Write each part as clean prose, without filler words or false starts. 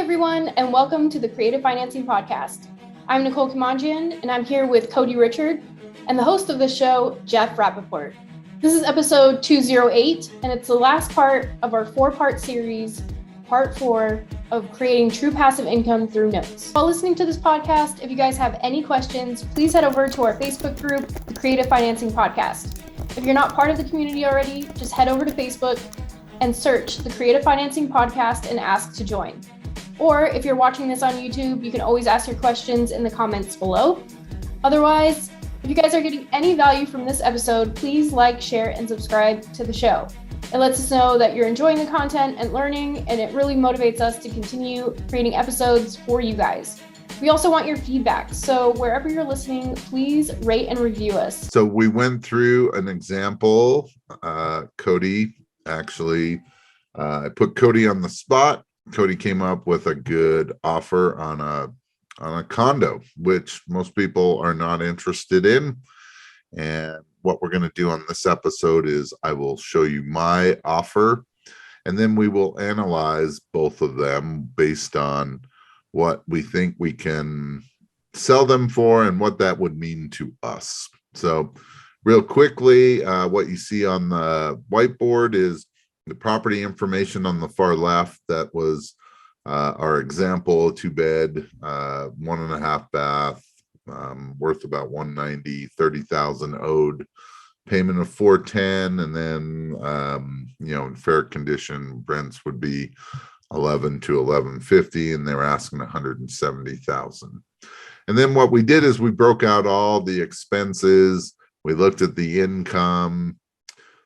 everyone, and welcome to the Creative Financing Podcast. I'm Nicole Kimanjian, and I'm here with Cody Richard and the host of the show, Jeff Rappaport. This is episode 208, and it's the last part of our four-part series, part 4 of creating true passive income through notes. While listening to this podcast, if you guys have any questions, please head over to our Facebook group, the Creative Financing Podcast. If you're not part of the community already, just head over to Facebook and search the Creative Financing Podcast and ask to join. Or if you're watching this on YouTube, you can always ask your questions in the comments below. Otherwise, if you guys are getting any value from this episode, please like, share, and subscribe to the show. It lets us know that you're enjoying the content and learning, and it really motivates us to continue creating episodes for you guys. We also want your feedback, so wherever you're listening, please rate and review us. So we went through an example. Cody, actually, I put Cody on the spot. Cody came up with a good offer on a condo, which most people are not interested in. And what we're going to do on this episode is I will show you my offer, and then we will analyze both of them based on what we think we can sell them for and what that would mean to us. So real quickly, what you see on the whiteboard is the property information on the far left. That was our example, 2-bed, 1.5 bath, worth about $190, $30,000 owed, payment of $410, and then in fair condition, rents would be $11 to $11.50, and they were asking $170,000. And then what we did is we broke out all the expenses. We looked at the income.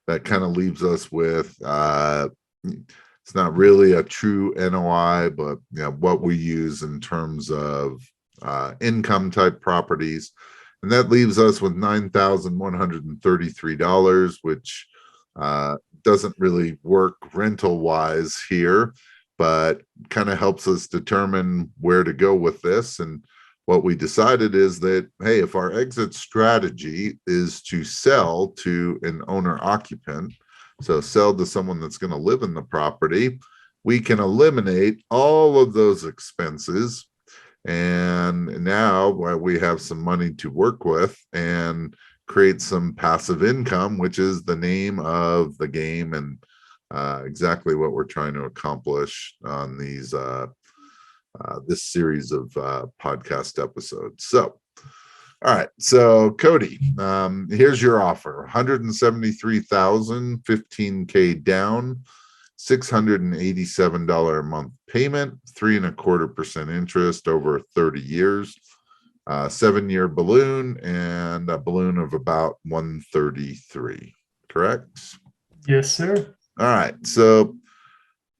That kind of leaves us with, it's not really a true NOI, but what we use in terms of income type properties. And that leaves us with $9,133, which doesn't really work rental wise here, but kind of helps us determine where to go with this. And what we decided is that, hey, if our exit strategy is to sell to an owner occupant, so sell to someone that's going to live in the property, we can eliminate all of those expenses. And now we have some money to work with and create some passive income, which is the name of the game and exactly what we're trying to accomplish on these this series of podcast episodes. So, all right. So Cody, here's your offer: $173,000, $15K down, $687 a month payment, 3.25% interest over 30 years, 7-year balloon, and a balloon of about 133. Correct? Yes, sir. All right. So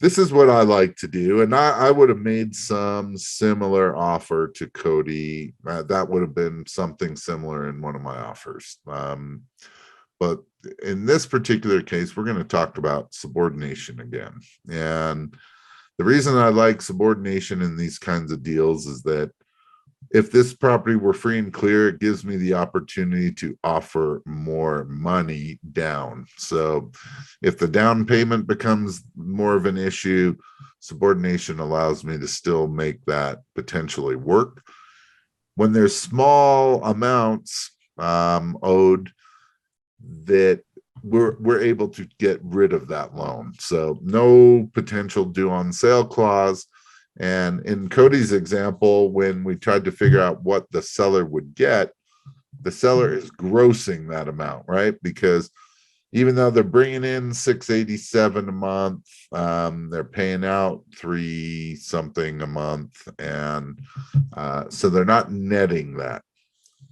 this is what I like to do, and I would have made some similar offer to Cody. That would have been something similar in one of my offers. But in this particular case, we're going to talk about subordination again. And the reason I like subordination in these kinds of deals is that if this property were free and clear, it gives me the opportunity to offer more money down. So if the down payment becomes more of an issue, subordination allows me to still make that potentially work. When there's small amounts owed, that we're able to get rid of that loan. So no potential due on sale clause. And in Cody's example, when we tried to figure out what the seller would get, the seller is grossing that amount, right? Because even though they're bringing in $687 a month, they're paying out $3 something a month, and so they're not netting that.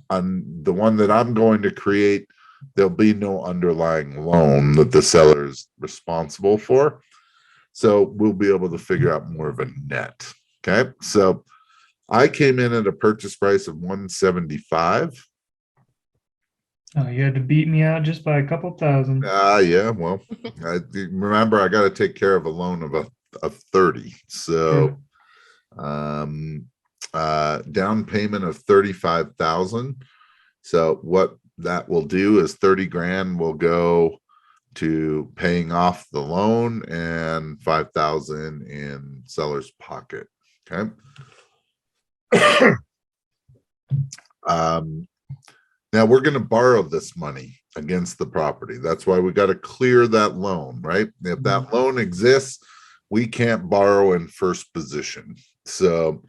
On the one that I'm going to create, there'll be no underlying loan that the seller is responsible for. So we'll be able to figure out more of a net. Okay. So I came in at a purchase price of $175. Oh, you had to beat me out just by a couple thousand. Yeah. Well, remember, I got to take care of a loan of 30. So down payment of 35,000. So what that will do is 30 grand will go to paying off the loan and 5,000 in seller's pocket. Okay. Now we're going to borrow this money against the property. That's why we got to clear that loan, right? If that loan exists, we can't borrow in first position. So,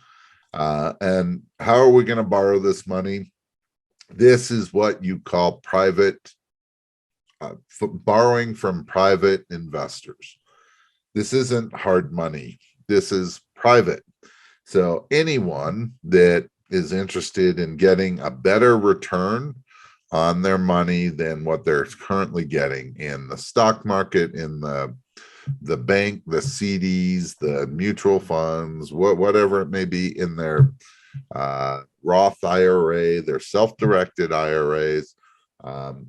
and how are we going to borrow this money? This is what you call private borrowing from private investors. This isn't hard money. This is private. So anyone that is interested in getting a better return on their money than what they're currently getting in the stock market, in the bank, the CDs, the mutual funds, whatever it may be, in their Roth IRA, their self-directed IRAs,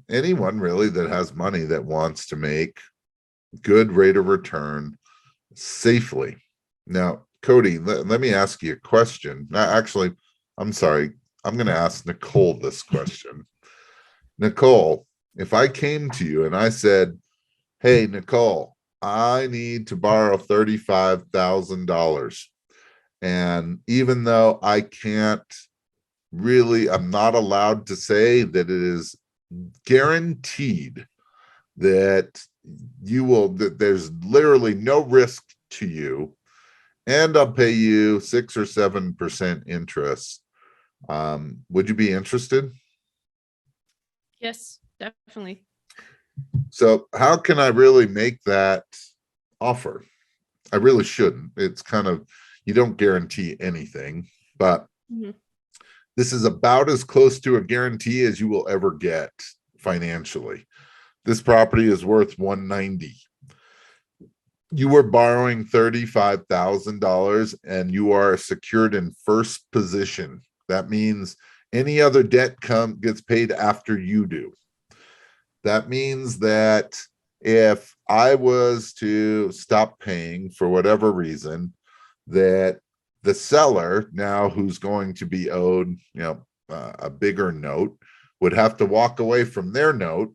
anyone really that has money that wants to make good rate of return safely. Now, Cody, let me ask you a question. Actually, I'm sorry. I'm going to ask Nicole this question. Nicole, if I came to you and I said, hey, Nicole, I need to borrow $35,000. And even though I can't really, I'm not allowed to say that it is guaranteed that you will, that there's literally no risk to you, and I'll pay you 6 or 7% interest. Would you be interested? Yes, definitely. So how can I really make that offer? I really shouldn't. It's kind of, you don't guarantee anything, but this is about as close to a guarantee as you will ever get financially. This property is worth $190. You were borrowing $35,000 and you are secured in first position. That means any other debt gets paid after you do. That means that if I was to stop paying for whatever reason, that the seller now, who's going to be owed, a bigger note, would have to walk away from their note,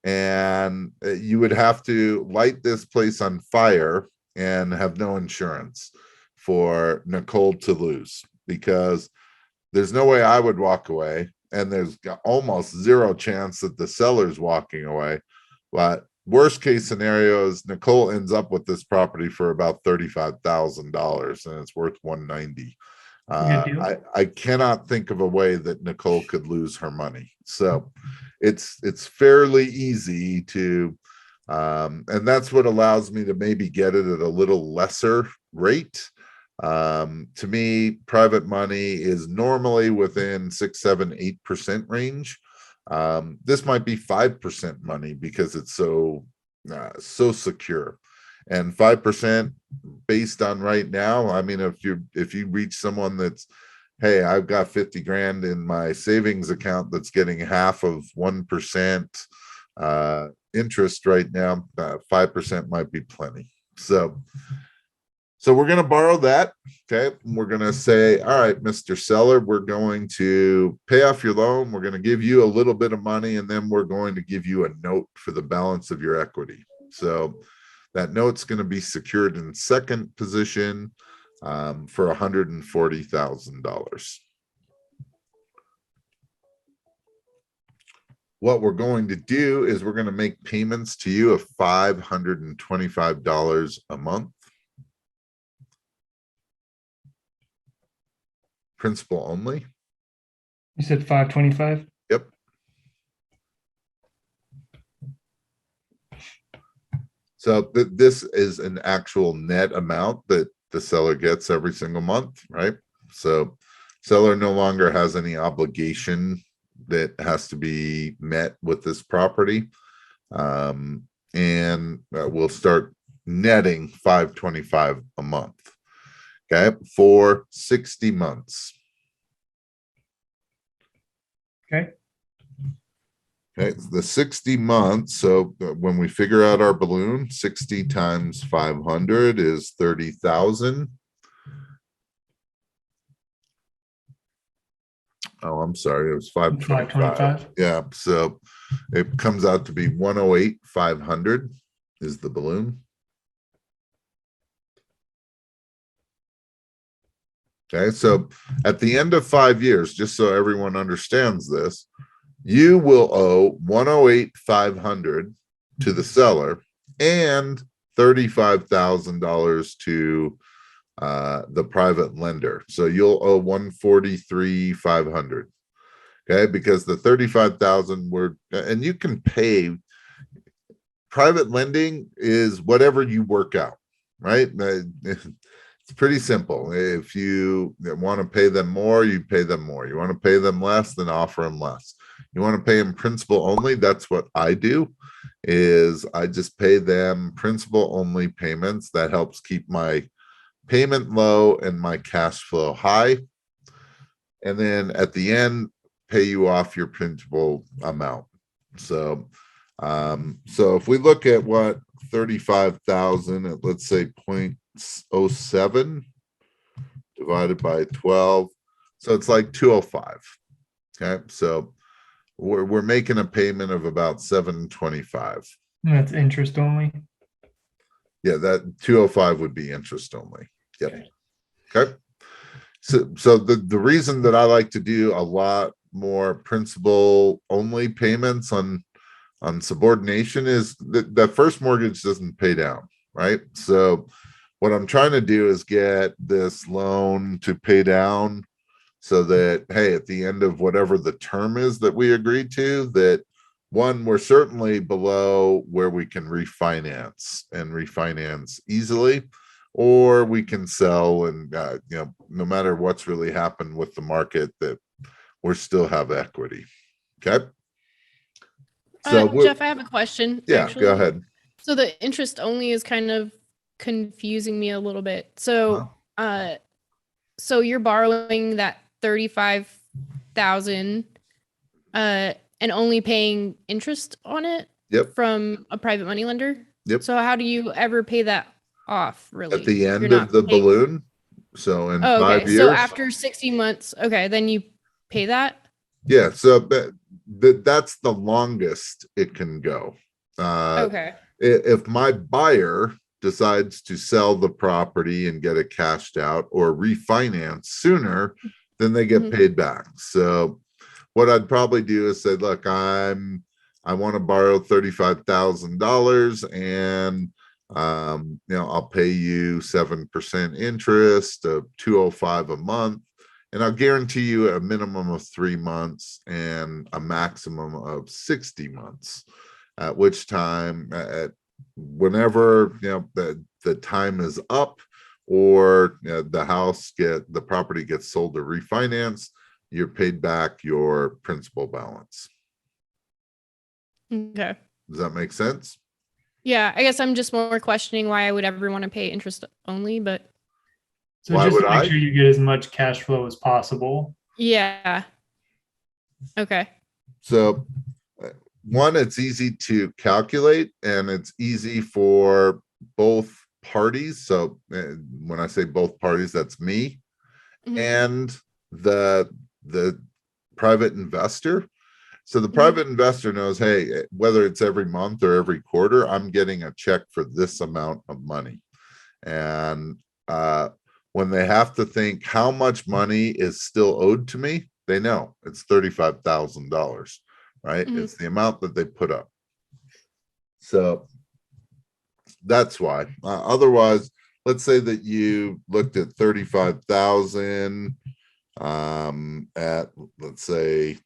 and you would have to light this place on fire and have no insurance for Nicole to lose, because there's no way I would walk away, and there's almost zero chance that the seller's walking away. But worst case scenario is Nicole ends up with this property for about $35,000 and it's worth $190. I cannot think of a way that Nicole could lose her money. So it's fairly easy to, and that's what allows me to maybe get it at a little lesser rate. To me, private money is normally within 6, 7, 8% range. This might be 5% money because it's so secure. And 5% based on right now, I mean, if you reach someone that's, hey, I've got 50 grand in my savings account that's getting half of 1% interest right now, 5% might be plenty. So we're going to borrow that. Okay. We're going to say, all right, Mr. Seller, we're going to pay off your loan. We're going to give you a little bit of money, and then we're going to give you a note for the balance of your equity. So that note's going to be secured in second position for $140,000. What we're going to do is we're going to make payments to you of $525 a month. Principal only. You said 525? Yep. So this is an actual net amount that the seller gets every single month, right? So seller no longer has any obligation that has to be met with this property. And we'll start netting $525 a month. Okay, for 60 months. Okay. Okay, the 60 months. So when we figure out our balloon, 60 times 500 is 30,000. Oh, I'm sorry. It was 525. Yeah. So it comes out to be 108,500 is the balloon. Okay, so at the end of 5 years, just so everyone understands this, you will owe 108,500 to the seller and $35,000 to the private lender. So you'll owe 143,500. Okay, because the 35,000 were, and you can pay. Private lending is whatever you work out, right? It's pretty simple. If you want to pay them more, you pay them more. You want to pay them less, then offer them less. You want to pay them principal only. That's what I do. Is I just pay them principal only payments. That helps keep my payment low and my cash flow high. And then at the end, pay you off your principal amount. So if we look at what 35,000 at, let's say 0.07 divided by 12, so it's like 205. Okay, so we're making a payment of about 725. That's interest only. Yeah, that 205 would be interest only. Yep. Okay. So the reason that I like to do a lot more principal only payments on subordination is that the first mortgage doesn't pay down, right? So what I'm trying to do is get this loan to pay down so that, hey, at the end of whatever the term is that we agreed to, that one, we're certainly below where we can refinance easily, or we can sell and, no matter what's really happened with the market, that we still have equity. Okay. So Jeff, I have a question. Yeah, actually. go ahead. So the interest only is kind of confusing me a little bit. So, so you're borrowing that 35,000, and only paying interest on it. Yep. From a private money lender. Yep. So how do you ever pay that off? Really? At the end of the balloon. So in 5 years. So after 60 months, okay, then you pay that. Yeah. So that's the longest it can go. Okay. If my buyer decides to sell the property and get it cashed out or refinance sooner, then they get paid back. So what I'd probably do is say, look, I want to borrow $35,000 and I'll pay you 7% interest of 205 a month. And I'll guarantee you a minimum of 3 months and a maximum of 60 months, at which time, whenever the time is up, or the property gets sold or refinance, you're paid back your principal balance. Okay. Does that make sense? Yeah, I guess I'm just more questioning why I would ever want to pay interest only, but. So Why just would to make I? sure you get as much cash flow as possible. Yeah. Okay. So one, it's easy to calculate and it's easy for both parties. So when I say both parties, that's me and the private investor. So the private investor knows, hey, whether it's every month or every quarter, I'm getting a check for this amount of money. And when they have to think how much money is still owed to me, they know it's $35,000, right? It's the amount that they put up. So that's why. Otherwise, let's say that you looked at 35,000 at, let's say,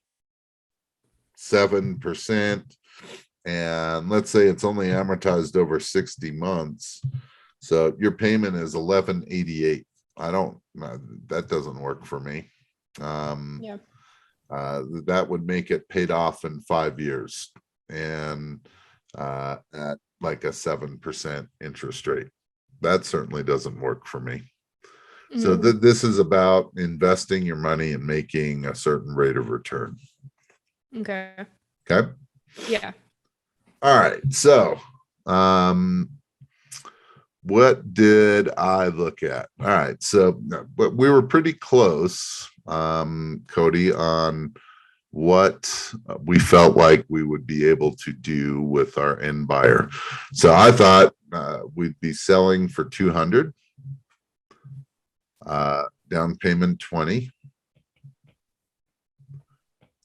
7%, and let's say it's only amortized over 60 months. So your payment is 1188. That doesn't work for me. That would make it paid off in 5 years and at like a 7% interest rate. That certainly doesn't work for me. So this is about investing your money and making a certain rate of return. Okay. Okay. Yeah. All right. So, what did I look at? All right. So, but we were pretty close, Cody, on what we felt like we would be able to do with our end buyer. So I thought we'd be selling for 200. down payment 20.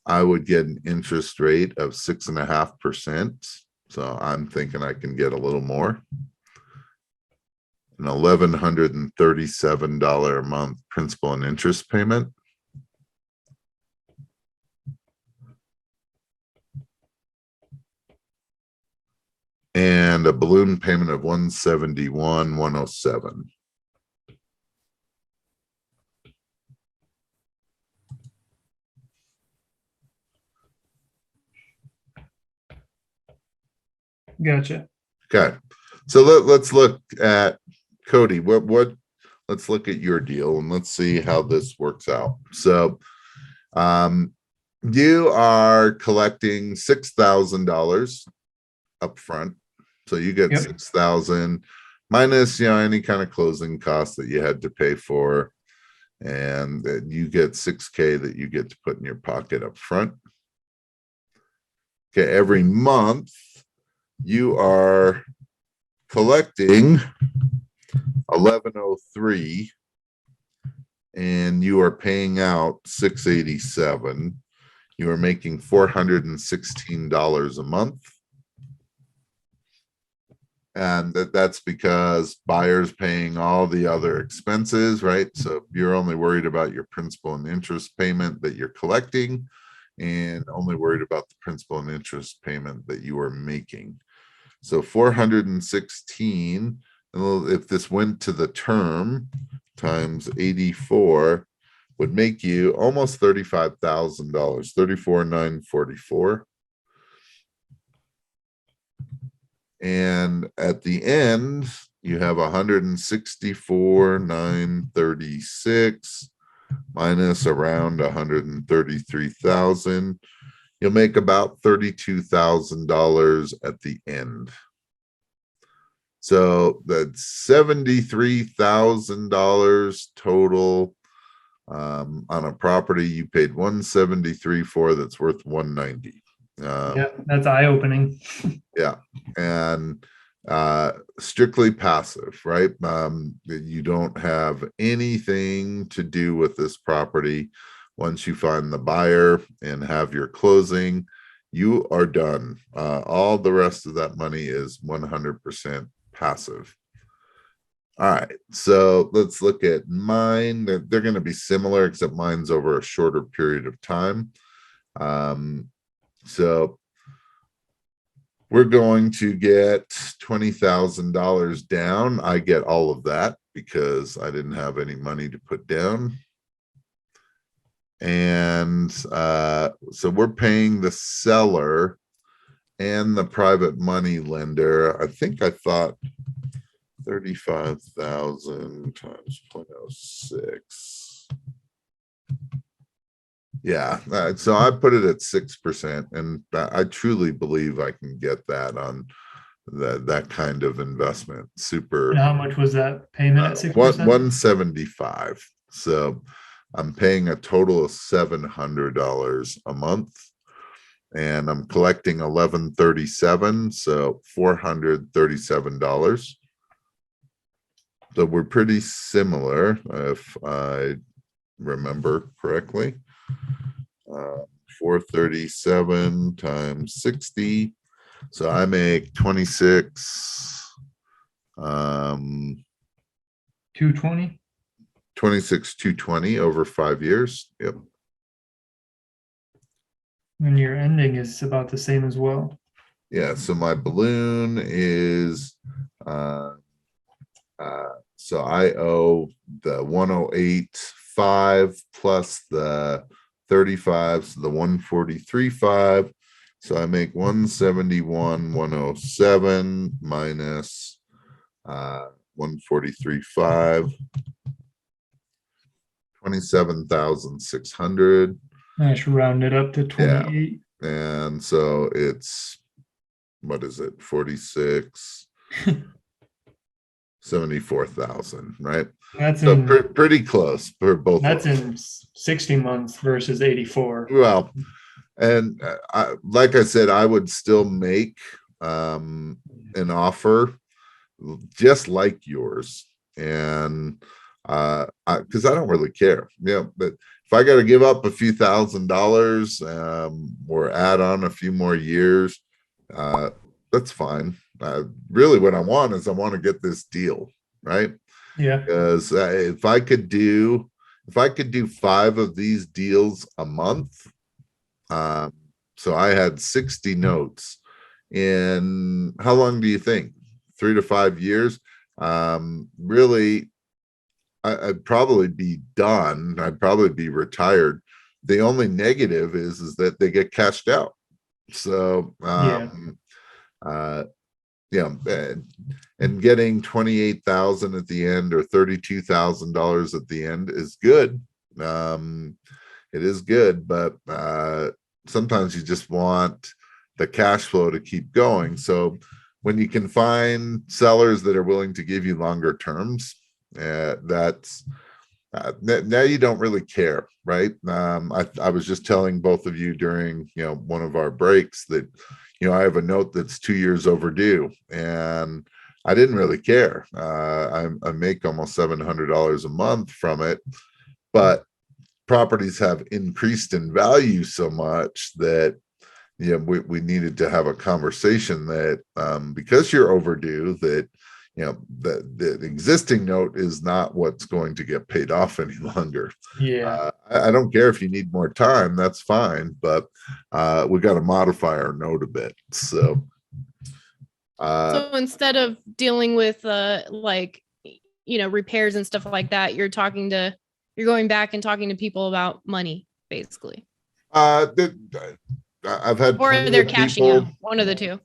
I would get an interest rate of 6.5%. So I'm thinking I can get a little more. An $1,137 a month principal and interest payment. And a balloon payment of $171,107. Gotcha. Okay, so let's look at Cody. Let's look at your deal and let's see how this works out. So you are collecting $6,000 up front. So you get 6,000 minus, any kind of closing costs that you had to pay for. And you get $6K that you get to put in your pocket up front. Okay, every month you are collecting $1,103 and you are paying out $687. You are making $416 a month. And that's because buyers paying all the other expenses, right? So you're only worried about your principal and interest payment that you're collecting and only worried about the principal and interest payment that you are making. So 416, if this went to the term times 84 would make you almost $35,000, 34,944. And at the end, you have 164,936 minus around 133,000. You'll make about $32,000 at the end. So that's $73,000 total on a property you paid $173 for that's worth $190. Yeah, that's eye-opening. Yeah, and strictly passive, right? You don't have anything to do with this property. Once you find the buyer and have your closing, you are done. All the rest of that money is 100% passive. All right, so let's look at mine. They're going to be similar, except mine's over a shorter period of time. So we're going to get $20,000 down. I get all of that because I didn't have any money to put down. And so we're paying the seller and the private money lender. I think I thought 35,000 times 0.06. Yeah, so I put it at 6%, and I truly believe I can get that on that kind of investment. Super. And how much was that payment at 6%? 175. So I'm paying a total of $700 a month, and I'm collecting 1137, so $437. So we're pretty similar, if I remember correctly. 437 times 60, so I make 220. 220 over 5 years. Yep. And your ending is about the same as well. Yeah, so my balloon is so I owe the 108.5 plus the 35, so the 143.5. So I make 171,107 minus 143.5, 27,600. I should round it up to 28. Yeah. And so it's, what is it, 46, 74,000, right? That's so in, pretty close for both. That's in 60 months versus 84. Well, and like I said, I would still make an offer just like yours, and Because I don't really care. But if I got to give up a few $1,000s, or add on a few more years, that's fine. Really, what I want is I want to get this deal, right? Yeah. Because if I could do 5 of these deals a month, uh, so I had 60 notes in how long do you think? 3 to 5 years. Really, I'd probably be done. I'd probably be retired. The only negative is that they get cashed out. So Yeah. uh, yeah, and getting 28,000 at the end or $32,000 at the end is good. It is good, but sometimes you just want the cash flow to keep going. So when you can find sellers that are willing to give you longer terms, that's now you don't really care, right? I was just telling both of you during one of our breaks that I have a note that's 2 years overdue, and I didn't really care. I make almost $700 a month from it, but properties have increased in value so much that we needed to have a conversation that because you're overdue, that the existing note is not what's going to get paid off any longer. Yeah. I don't care if you need more time, that's fine, but we got to modify our note a bit. So instead of dealing with like repairs and stuff like that, you're going back and talking to people about money, basically. I've had or plenty they're of cashing people. out, one of the two.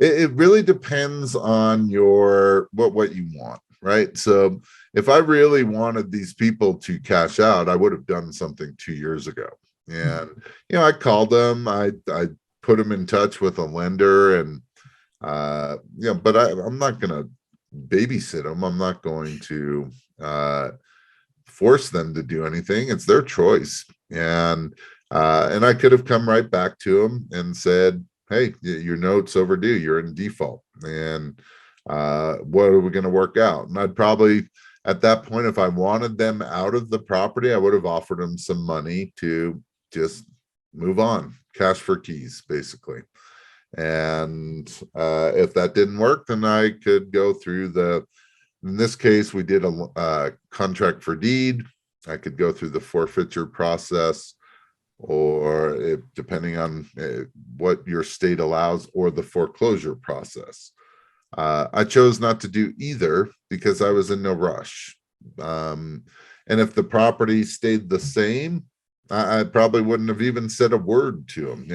It really depends on what you want, right? So if I really wanted these people to cash out, I would have done something 2 years ago. And I called them, I put them in touch with a lender, and but I'm not going to babysit them. I'm not going to force them to do anything. It's their choice. And I could have come right back to them and said, hey, your note's overdue, you're in default, and what are we going to work out? And I'd probably, at that point, if I wanted them out of the property, I would have offered them some money to just move on, cash for keys, basically. And if that didn't work, then I could go through in this case, we did a contract for deed. I could go through the forfeiture process, or depending on what your state allows, or the foreclosure process. I chose not to do either because I was in no rush. And if the property stayed the same, I probably wouldn't have even said a word to them.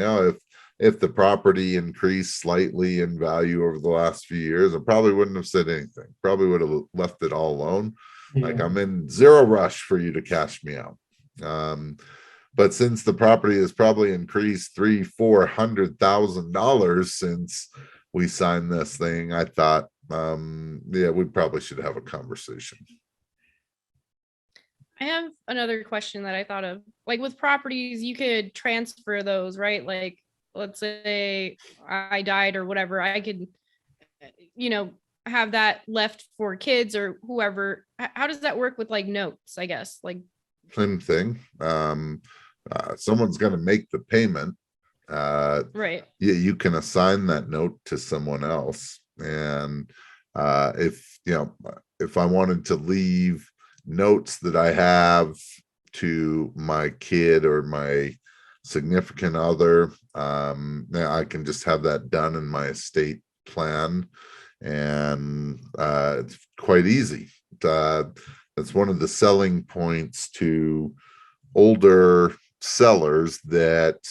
If the property increased slightly in value over the last few years, I probably wouldn't have said anything. Probably would have left it all alone. Yeah. Like, I'm in zero rush for you to cash me out. But since the property has probably increased $300,000-400,000 since we signed this thing, I thought, we probably should have a conversation. I have another question that I thought of. Like, with properties, you could transfer those, right? Like, let's say I died or whatever, I could, have that left for kids or whoever. How does that work with like notes, I guess? Like, same thing. Someone's going to make the payment. Right. You can assign that note to someone else. And if I wanted to leave notes that I have to my kid or my significant other, I can just have that done in my estate plan. And it's quite easy. That's one of the selling points to older sellers that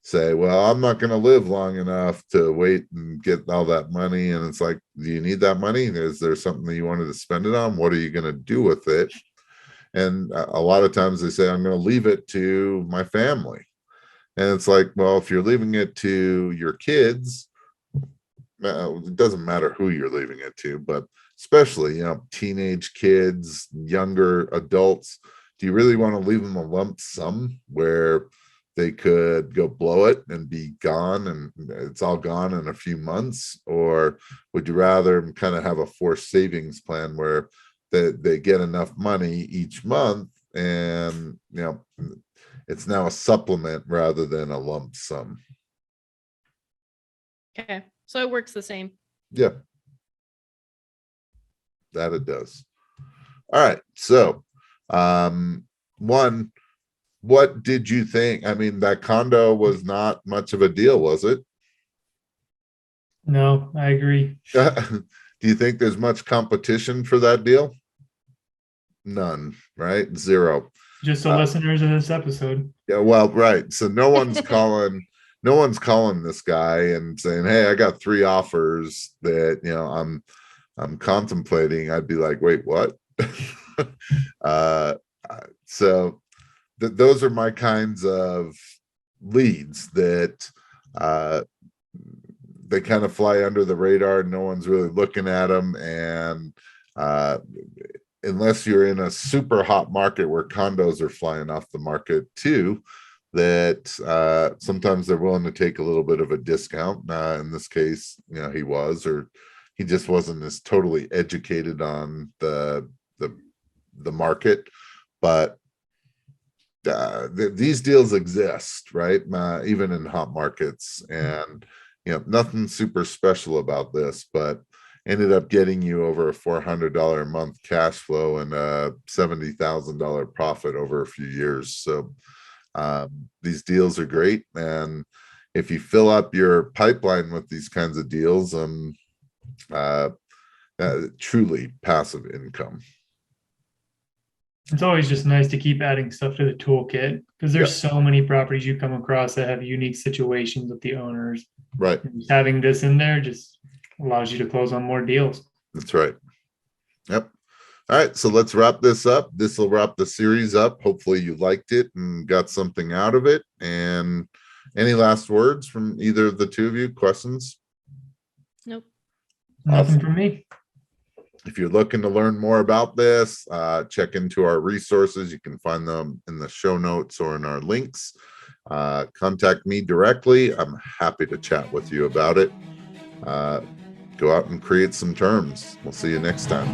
say, well, I'm not going to live long enough to wait and get all that money. And it's like, do you need that money? Is there something that you wanted to spend it on? What are you going to do with it? And a lot of times they say, I'm going to leave it to my family. And it's like, well, if you're leaving it to your kids, it doesn't matter who you're leaving it to, but especially, teenage kids, younger adults, do you really want to leave them a lump sum where they could go blow it and be gone and it's all gone in a few months? Or would you rather kind of have a forced savings plan where that they get enough money each month, and it's now a supplement rather than a lump sum. Okay, so it works the same. Yeah, that it does. All right, so one, what did you think? I mean, that condo was not much of a deal, was it? No, I agree. Do you think there's much competition for that deal? None, right? Zero. Just the listeners of this episode. Yeah, well, right. So no one's calling this guy and saying, "Hey, I got 3 offers that I'm contemplating." I'd be like, "Wait, what?" So those are my kinds of leads that they kind of fly under the radar. No one's really looking at them, and unless you're in a super hot market where condos are flying off the market too, that sometimes they're willing to take a little bit of a discount. In this case, he was, or he just wasn't as totally educated on the market, but these deals exist, right? Even in hot markets, and nothing super special about this, but ended up getting you over a $400 a month cash flow and a $70,000 profit over a few years. So these deals are great, and if you fill up your pipeline with these kinds of deals, truly passive income. It's always just nice to keep adding stuff to the toolkit, because there's so many properties you come across that have unique situations with the owners. Right. And just having this in there just allows you to close on more deals. That's right. Yep. All right, so let's wrap this up. This will wrap the series up. Hopefully you liked it and got something out of it. And any last words from either of the two of you? Questions? Nope. Nothing from me. If you're looking to learn more about this, check into our resources. You can find them in the show notes or in our links. Contact me directly. I'm happy to chat with you about it. Go out and create some terms. We'll see you next time.